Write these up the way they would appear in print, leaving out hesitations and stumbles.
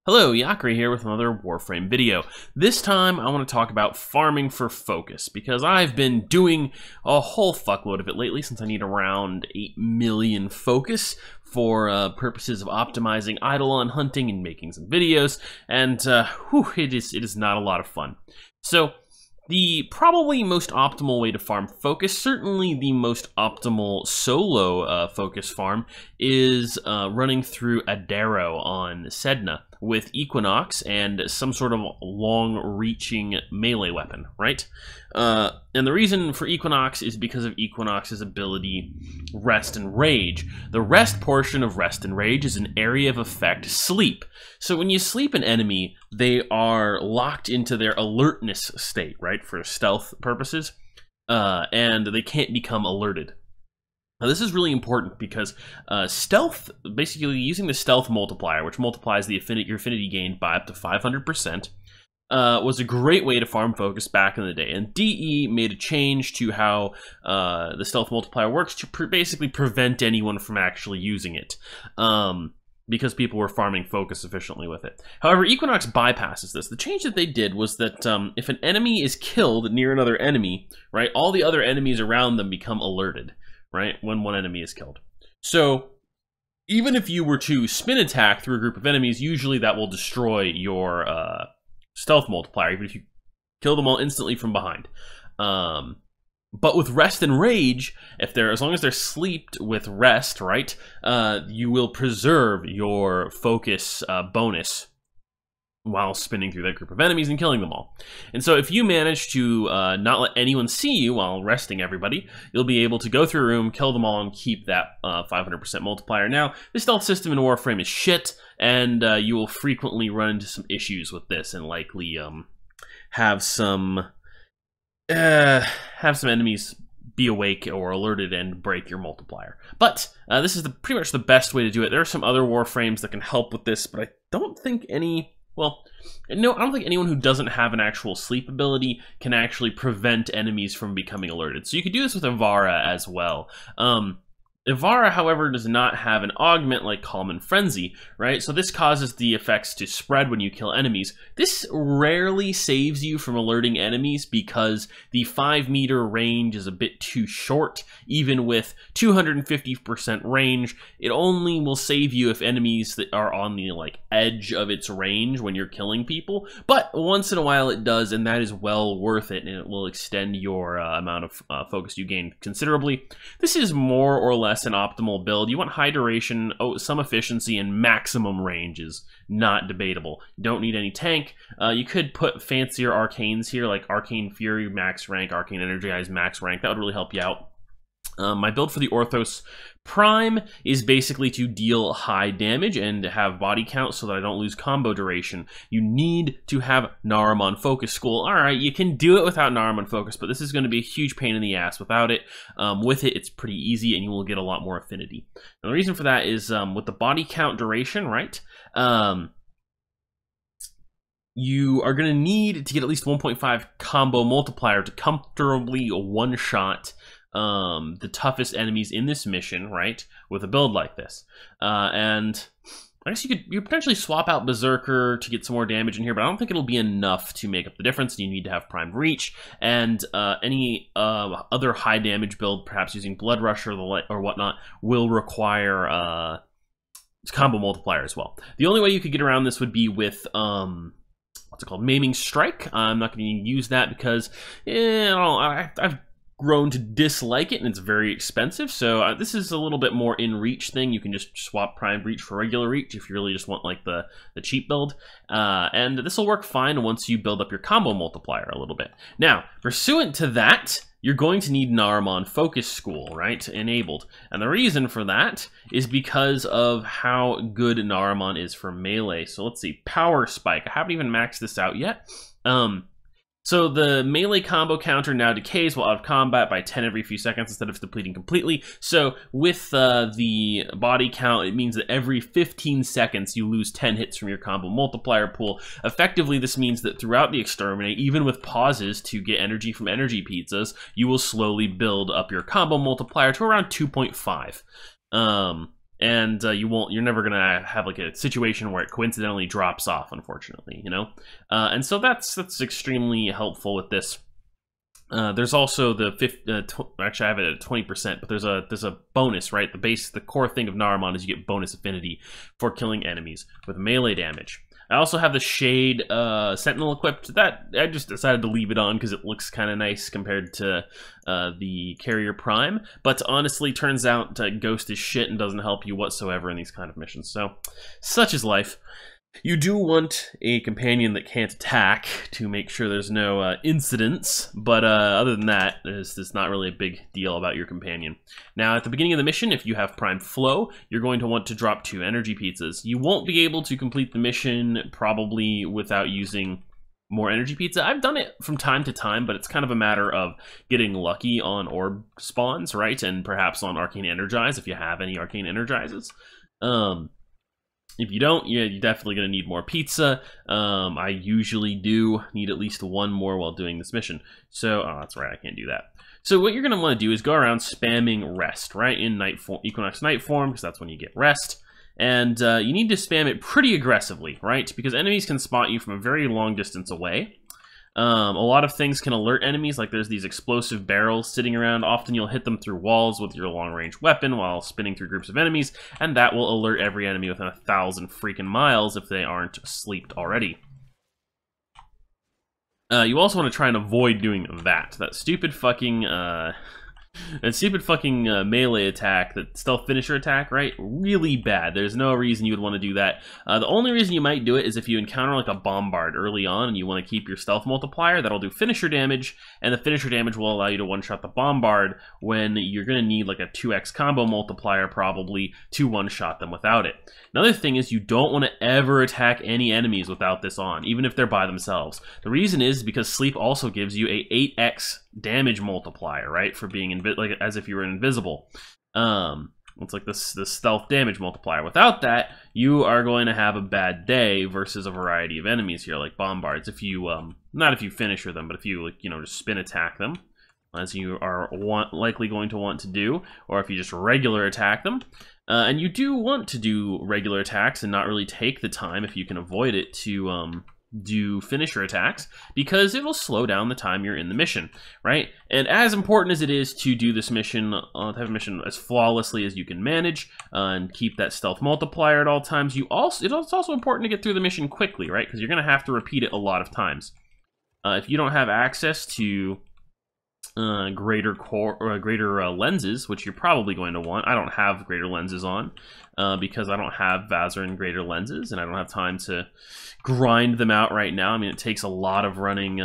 Hello, Yakri here with another Warframe video. This time I want to talk about farming for focus, because I've been doing a whole fuckload of it lately since I need around 8 million focus for purposes of optimizing Eidolon hunting and making some videos, and it is not a lot of fun. So the probably most optimal way to farm focus, certainly the most optimal solo focus farm, is running through Adaro on Sedna with Equinox and some sort of long-reaching melee weapon, right? And the reason for Equinox is because of Equinox's ability Rest and Rage. The rest portion of Rest and Rage is an area of effect sleep. So when you sleep an enemy, they are locked into their alertness state, right, for stealth purposes, and they can't become alerted. Now, this is really important because stealth, basically using the stealth multiplier, which multiplies your affinity gain by up to 500%, was a great way to farm focus back in the day. And DE made a change to how the stealth multiplier works to basically prevent anyone from actually using it, because people were farming focus efficiently with it. However, Equinox bypasses this. The change that they did was that if an enemy is killed near another enemy, right, all the other enemies around them become alerted, right, when one enemy is killed. So even if you were to spin attack through a group of enemies, usually that will destroy your stealth multiplier, even if you kill them all instantly from behind. But with Rest and Rage, as long as they're sleeped with rest, right, you will preserve your focus bonus while spinning through that group of enemies and killing them all. And so if you manage to not let anyone see you while resting everybody, you'll be able to go through a room, kill them all, and keep that 500% multiplier. Now, the stealth system in Warframe is shit, and you will frequently run into some issues with this and likely have some enemies be awake or alerted and break your multiplier. But this is pretty much the best way to do it. There are some other Warframes that can help with this, but I don't think well, no, I don't think anyone who doesn't have an actual sleep ability can actually prevent enemies from becoming alerted. So you could do this with Ivara as well. Ivara, however, does not have an augment like Calm and Frenzy, right? So this causes the effects to spread when you kill enemies. This rarely saves you from alerting enemies because the 5-meter range is a bit too short. Even with 250% range, it only will save you if enemies that are on the edge of its range when you're killing people. But once in a while it does, and that is well worth it, and it will extend your amount of focus you gain considerably. This is more or less an optimal build. You want high duration, some efficiency, and maximum range is not debatable. You don't need any tank. You could put fancier arcanes here, like Arcane Fury max rank, Arcane Energize max rank. That would really help you out. My build for the Orthos Prime is basically to deal high damage and have body count so that I don't lose combo duration. You need to have Naramon Focus School. Alright, you can do it without Naramon Focus, but this is going to be a huge pain in the ass without it. With it, it's pretty easy and you will get a lot more affinity. And the reason for that is with the body count duration, right? You are going to need to get at least 1.5 combo multiplier to comfortably one-shot the toughest enemies in this mission, right, with a build like this. And I guess you potentially swap out Berserker to get some more damage in here, but I don't think it'll be enough to make up the difference. You need to have Primed Reach, and any other high damage build, perhaps using Blood Rush or whatnot, will require combo multiplier as well. The only way you could get around this would be with what's it called, Maiming Strike. I'm not going to use that because I've grown to dislike it, and it's very expensive. So this is a little bit more in reach thing. You can just swap Prime Reach for regular reach if you really just want the cheap build, and this will work fine once you build up your combo multiplier a little bit. Now, pursuant to that, you're going to need Naramon Focus School, right, enabled. And the reason for that is because of how good Naramon is for melee. So let's see, Power Spike. I haven't even maxed this out yet. So the melee combo counter now decays while out of combat by 10 every few seconds instead of depleting completely. So with the body count, it means that every 15 seconds you lose 10 hits from your combo multiplier pool. Effectively, this means that throughout the Exterminate, even with pauses to get energy from energy pizzas, you will slowly build up your combo multiplier to around 2.5. and you're never gonna have like a situation where it coincidentally drops off, unfortunately, you know. And so that's extremely helpful with this. There's also the actually I have it at 20%, but there's a bonus, right? The core thing of Naramon is you get bonus affinity for killing enemies with melee damage. I also have the Shade Sentinel equipped. That I just decided to leave it on because it looks kind of nice compared to the Carrier Prime. But honestly, turns out Ghost is shit and doesn't help you whatsoever in these kind of missions. So, such is life. You do want a companion that can't attack to make sure there's no incidents, but other than that, there's not really a big deal about your companion. Now, at the beginning of the mission, if you have Prime Flow, you're going to want to drop 2 energy pizzas. You won't be able to complete the mission probably without using more energy pizza. I've done it from time to time, but it's kind of a matter of getting lucky on orb spawns, right? And perhaps on Arcane Energize, if you have any Arcane Energizes. If you don't, yeah, you're definitely going to need more pizza. I usually do need at least 1 more while doing this mission. So, oh, that's right, I can't do that. So what you're going to want to do is go around spamming rest, right, in Equinox Night form, because that's when you get rest. And you need to spam it pretty aggressively, right, because enemies can spot you from a very long distance away. A lot of things can alert enemies, like there's these explosive barrels sitting around. Often you'll hit them through walls with your long-range weapon while spinning through groups of enemies, and that will alert every enemy within 1,000 freaking miles if they aren't sleeped already. You also want to try and avoid doing that. That stupid fucking melee attack, that stealth finisher attack, right? Really bad. There's no reason you would want to do that. The only reason you might do it is if you encounter like a bombard early on and you want to keep your stealth multiplier. That'll do finisher damage, and the finisher damage will allow you to one-shot the bombard when you're going to need like a 2x combo multiplier probably to one-shot them without it. Another thing is you don't want to ever attack any enemies without this on, even if they're by themselves. The reason is because sleep also gives you a 8x damage multiplier, right, for being like as if you were invisible. It's like this stealth damage multiplier. Without that, you are going to have a bad day versus a variety of enemies here, like bombards. If you not if you finisher them, but if you, like, you know, just spin attack them, as you are likely going to want to do, or if you just regular attack them. And you do want to do regular attacks and not really take the time, if you can avoid it, to do finisher attacks, because it will slow down the time you're in the mission, right? And as important as it is to do this mission, have a mission as flawlessly as you can manage, and keep that stealth multiplier at all times, it's also important to get through the mission quickly, right? Because you're going to have to repeat it a lot of times. If you don't have access to greater lenses, which you're probably going to want. I don't have greater lenses on because I don't have Vazarin greater lenses, and I don't have time to grind them out right now. I mean, it takes a lot of running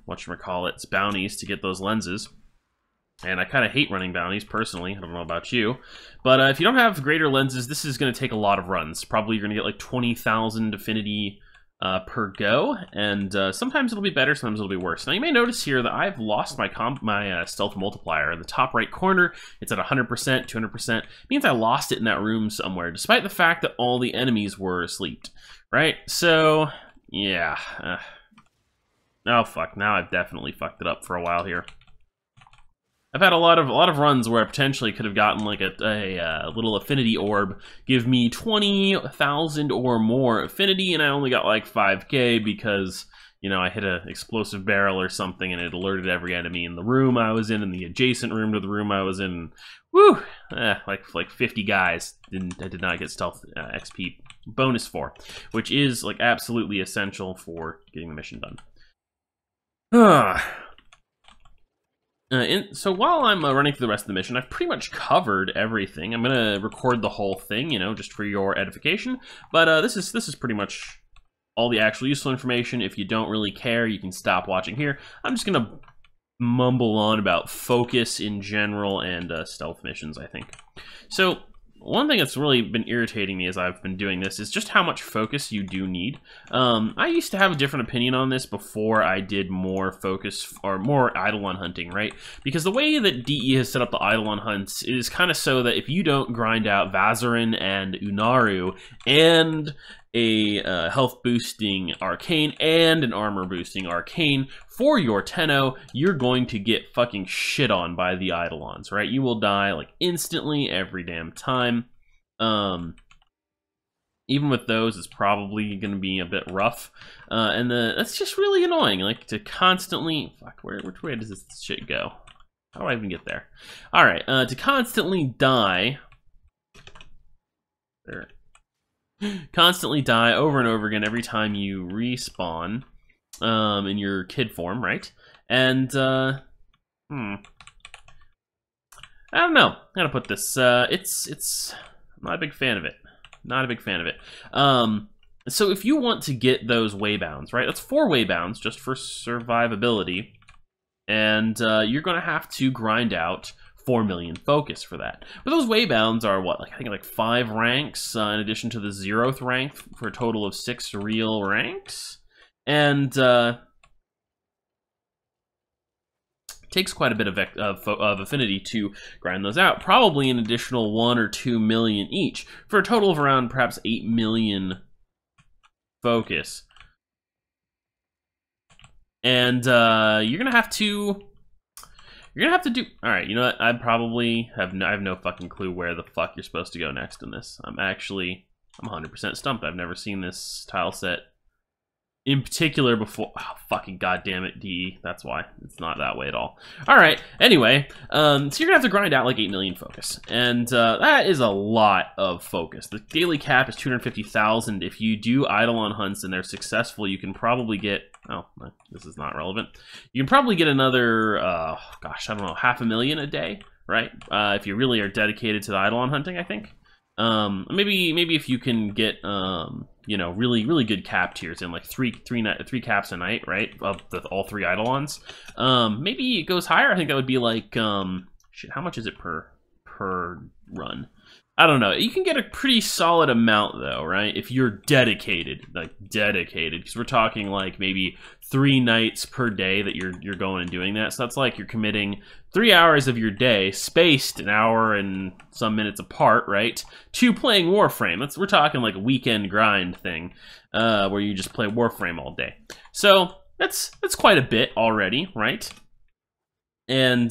whatchamacallits, bounties to get those lenses, and I kind of hate running bounties personally. I don't know about you, but if you don't have greater lenses, this is going to take a lot of runs. Probably you're going to get like 20,000 affinity per go, and sometimes it'll be better, sometimes it'll be worse. Now you may notice here that I've lost my stealth multiplier. In the top right corner, it's at 100%, 200%. It means I lost it in that room somewhere, despite the fact that all the enemies were asleep, right? So, yeah. Oh fuck, now I've definitely fucked it up for a while here. I've had a lot of runs where I potentially could have gotten like a little affinity orb, give me 20,000 or more affinity, and I only got like 5k because, you know, I hit an explosive barrel or something and it alerted every enemy in the room I was in and the adjacent room to the room I was in. Woo! Like 50 guys I did not get stealth XP bonus for, which is like absolutely essential for getting the mission done. So while I'm running through the rest of the mission, I've pretty much covered everything. I'm gonna record the whole thing, you know, just for your edification. But this is pretty much all the actual useful information. If you don't really care, you can stop watching here. I'm just gonna mumble on about focus in general and stealth missions, I think. So one thing that's really been irritating me as I've been doing this is just how much focus you do need. I used to have a different opinion on this before I did more focus or more Eidolon hunting, right? Because the way that DE has set up the Eidolon hunts is kind of so that if you don't grind out Vazarin and Unaru and a health boosting arcane and an armor boosting arcane for your Tenno, you're going to get fucking shit on by the Eidolons, right? You will die like instantly every damn time. Even with those, it's probably going to be a bit rough. And that's just really annoying. Like, to constantly... Fuck, which way does this shit go? How do I even get there? Alright, to constantly die... Constantly die over and over again every time you respawn in your kid form, right? And, I don't know how to put this. It's I'm not a big fan of it. Not a big fan of it. So if you want to get those waybounds, right? That's 4 waybounds just for survivability. And you're going to have to grind out 4 million focus for that. But those waybounds are what? Like, I think like 5 ranks in addition to the 0th rank for a total of 6 real ranks. And takes quite a bit of affinity to grind those out. Probably an additional 1 or 2 million each for a total of around perhaps 8 million focus. And you're gonna have to do. All right, you know what? I have no fucking clue where the fuck you're supposed to go next in this. I'm 100% stumped. I've never seen this tile set in particular before. Oh, fucking goddamn it, DE. That's why it's not that way at all. All right. Anyway, so you're gonna have to grind out like 8 million focus, and that is a lot of focus. The daily cap is 250,000. If you do Eidolon hunts and they're successful, you can probably get. Oh, this is not relevant. You can probably get another, gosh, I don't know, 500,000 a day, right? If you really are dedicated to the Eidolon hunting, I think. Maybe if you can get, you know, really good cap tiers in like three caps a night, right? Of all 3 Eidolons. Maybe it goes higher. I think that would be like, shit, how much is it per run? I don't know. You can get a pretty solid amount though, right? If you're dedicated, because we're talking like maybe 3 nights per day that you're going and doing that. So that's like you're committing 3 hours of your day, spaced an hour and some minutes apart, right, to playing Warframe. We're talking like a weekend grind thing, where you just play Warframe all day. So that's quite a bit already, right? And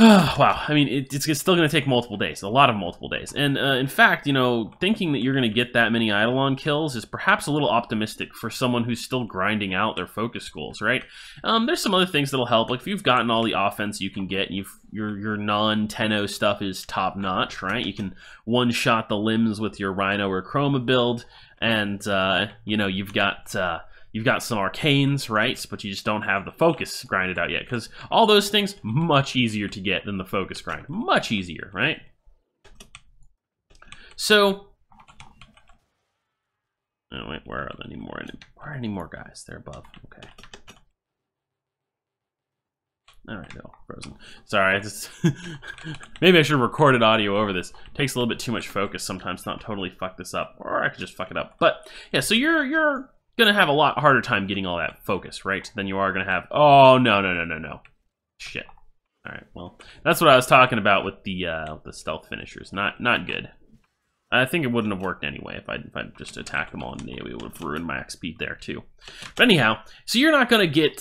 wow, I mean, it's still going to take multiple days, a lot of multiple days. And in fact, you know, thinking that you're going to get that many Eidolon kills is perhaps a little optimistic for someone who's still grinding out their focus goals, right? There's some other things that'll help. Like if you've gotten all the offense you can get, your non-10-0 stuff is top-notch, right? You can one-shot the limbs with your Rhino or Chroma build, and, you know, you've got some arcanes, right? But you just don't have the focus grinded out yet, because all those things, much easier to get than the focus grind. Much easier, right? So, oh wait, where are there any more guys? They're above. Okay. All right, they're all frozen. Sorry, I just maybe I should have recorded audio over this. It takes a little bit too much focus sometimes to not totally fuck this up, or I could just fuck it up. But yeah, so you're gonna have a lot harder time getting all that focus, right, than you are gonna have. Oh no, shit. All right, well, that's what I was talking about with the stealth finishers. Not good. I think it wouldn't have worked anyway if I just attacked them all in AoE. It would have ruined my XP there too. But anyhow, so you're not gonna get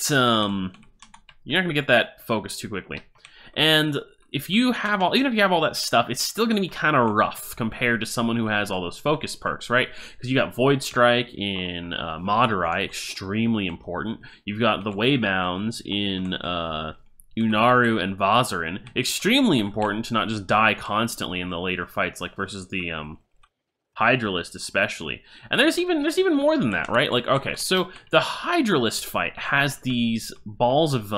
that focus too quickly, and if you have even if you have all that stuff, it's still going to be kind of rough compared to someone who has all those focus perks, right? Because you got Void Strike in Madurai, extremely important. You've got the Waybounds in Unaru and Vazarin, extremely important to not just die constantly in the later fights, like versus the Hydralist especially. And there's even more than that, right? Like, okay, so the Hydralist fight has these balls of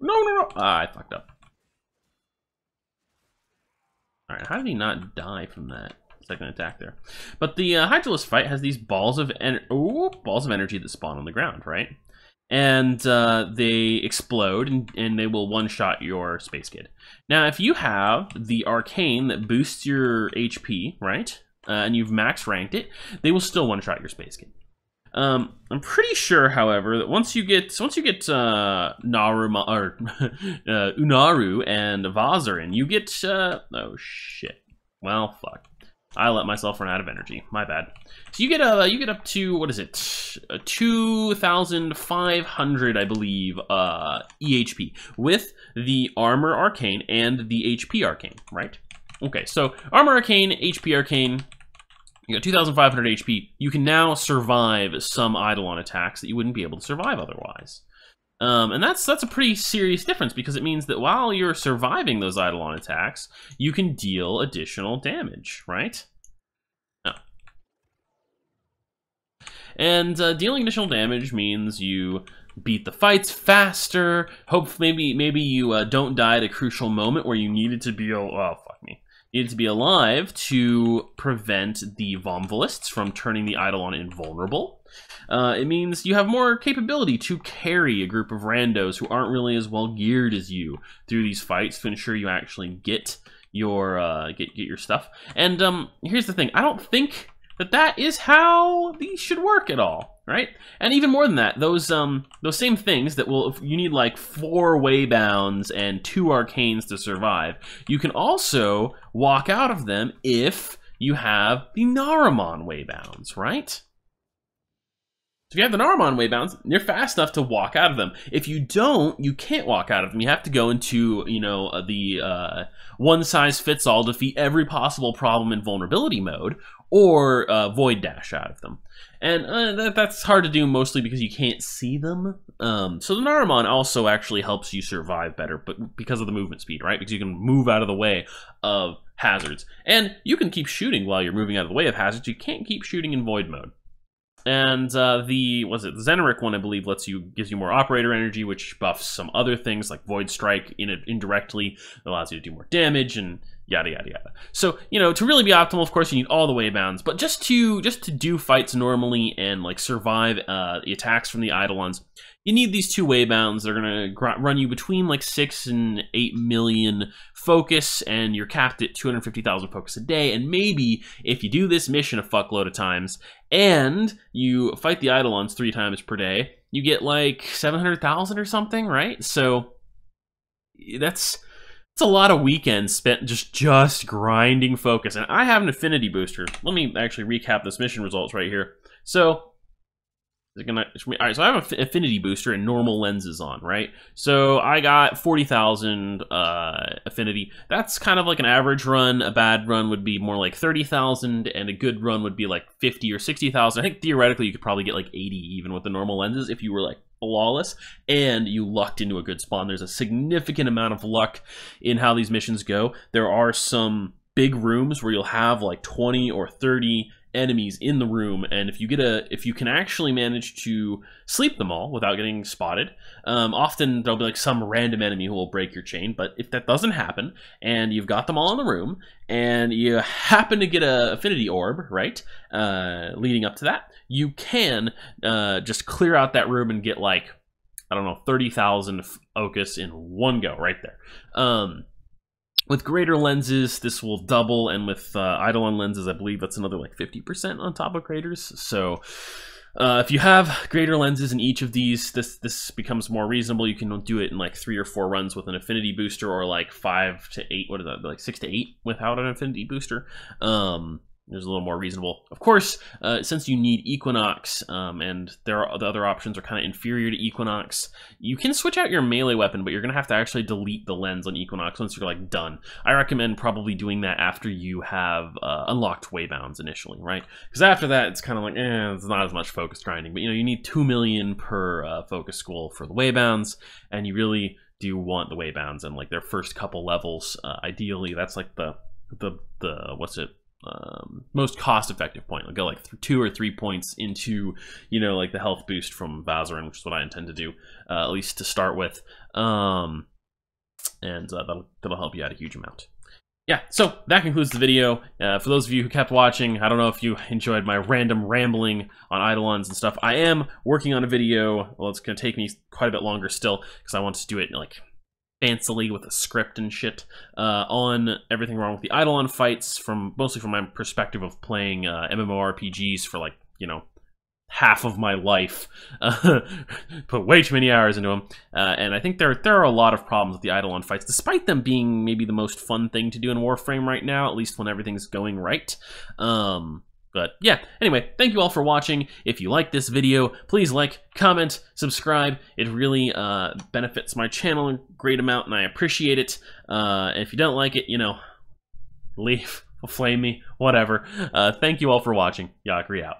No. I fucked up. Alright, how did he not die from that second attack there? But the Hydralist fight has these balls of energy that spawn on the ground, right? And they explode, and they will one-shot your Space Kid. Now, if you have the Arcane that boosts your HP, right, and you've max ranked it, they will still one-shot your Space Kid. I'm pretty sure, however, that once you get Unaru and Vazarin, you get oh shit. Well, fuck. I let myself run out of energy. My bad. So you get up to, what is it? 2,500, I believe, EHP with the Armor Arcane and the HP Arcane, right? Okay, so Armor Arcane, HP Arcane, you got 2,500 HP. You can now survive some Eidolon attacks that you wouldn't be able to survive otherwise. And that's a pretty serious difference, because it means that while you're surviving those Eidolon attacks, you can deal additional damage, right? Oh. And dealing additional damage means you beat the fights faster. Hopefully, maybe you don't die at a crucial moment where you needed to be needed to be alive to prevent the Vomvalists from turning the Eidolon invulnerable. It means you have more capability to carry a group of randos who aren't really as well geared as you through these fights to ensure you actually get your get your stuff. And here's the thing: I don't think that is how these should work at all, right? And even more than that, those same things that you need like 4 waybounds and 2 arcanes to survive. You can also walk out of them if you have the Naramon waybounds, right? So if you have the Naramon waybounds, you're fast enough to walk out of them. If you don't, you can't walk out of them. You have to go into, the one-size-fits-all, defeat every possible problem in vulnerability mode, or void dash out of them. And that's hard to do, mostly because you can't see them. So the Naramon also actually helps you survive better, but because of the movement speed, right? Because you can move out of the way of hazards. And you can keep shooting while you're moving out of the way of hazards. You can't keep shooting in void mode. And the Xeneric one, I believe, gives you more operator energy, which buffs some other things like Void Strike indirectly. It allows you to do more damage and yada yada yada. So, to really be optimal, of course, you need all the waybounds. But just to do fights normally and like survive the attacks from the Eidolons, you need these 2 waybounds. They're gonna run you between like 6 and 8 million focus, and you're capped at 250,000 focus a day. And maybe if you do this mission a fuckload of times and you fight the Eidolons 3 times per day, you get like 700,000 or something, right? So that's a lot of weekends spent just grinding focus. And I have an affinity booster. Let me actually recap this mission results right here. So all right, so I have an affinity booster and normal lenses on, right? So I got 40,000 affinity. That's kind of like an average run. A bad run would be more like 30,000, and a good run would be like 50 or 60,000. I think theoretically you could probably get like 80 even with the normal lenses if you were like flawless and you lucked into a good spawn. There's a significant amount of luck in how these missions go. There are some big rooms where you'll have like 20 or 30 enemies in the room, and if you can actually manage to sleep them all without getting spotted, often there'll be like some random enemy who will break your chain. But if that doesn't happen and you've got them all in the room and you happen to get a affinity orb, right, leading up to that, you can just clear out that room and get like, I don't know, 30,000 focus in one go right there. With greater lenses, this will double, and with Eidolon lenses, I believe that's another like 50% on top of craters. So if you have greater lenses in each of these, this becomes more reasonable. You can do it in like 3 or 4 runs with an affinity booster, or like 5 to 8. What is that? Like 6 to 8 without an affinity booster. There's a little more reasonable. Of course, since you need Equinox, and the other options are kind of inferior to Equinox, you can switch out your melee weapon, but you're going to have to actually delete the lens on Equinox once you're like done. I recommend probably doing that after you have unlocked waybounds initially, right? Because after that, it's kind of like, it's not as much focus grinding. But you need 2 million per focus school for the waybounds, and you really do want the waybounds and like their first couple levels. Ideally, that's like the most cost-effective point. I'll go like 2 or 3 points into, like the health boost from Vazarin, which is what I intend to do, at least to start with, and that'll help you out a huge amount. Yeah, so that concludes the video. For those of you who kept watching, I don't know if you enjoyed my random rambling on Eidolons and stuff. I am working on a video. Well, it's going to take me quite a bit longer still, because I want to do it like fancily with a script and shit, on everything wrong with the Eidolon fights, mostly from my perspective of playing MMORPGs for like, half of my life. Put way too many hours into them. And I think there are a lot of problems with the Eidolon fights, despite them being maybe the most fun thing to do in Warframe right now, at least when everything's going right. But yeah, anyway, thank you all for watching. If you like this video, please like, comment, subscribe. It really benefits my channel a great amount, and I appreciate it. If you don't like it, you know, leave, flame me, whatever. Thank you all for watching. Yakri out.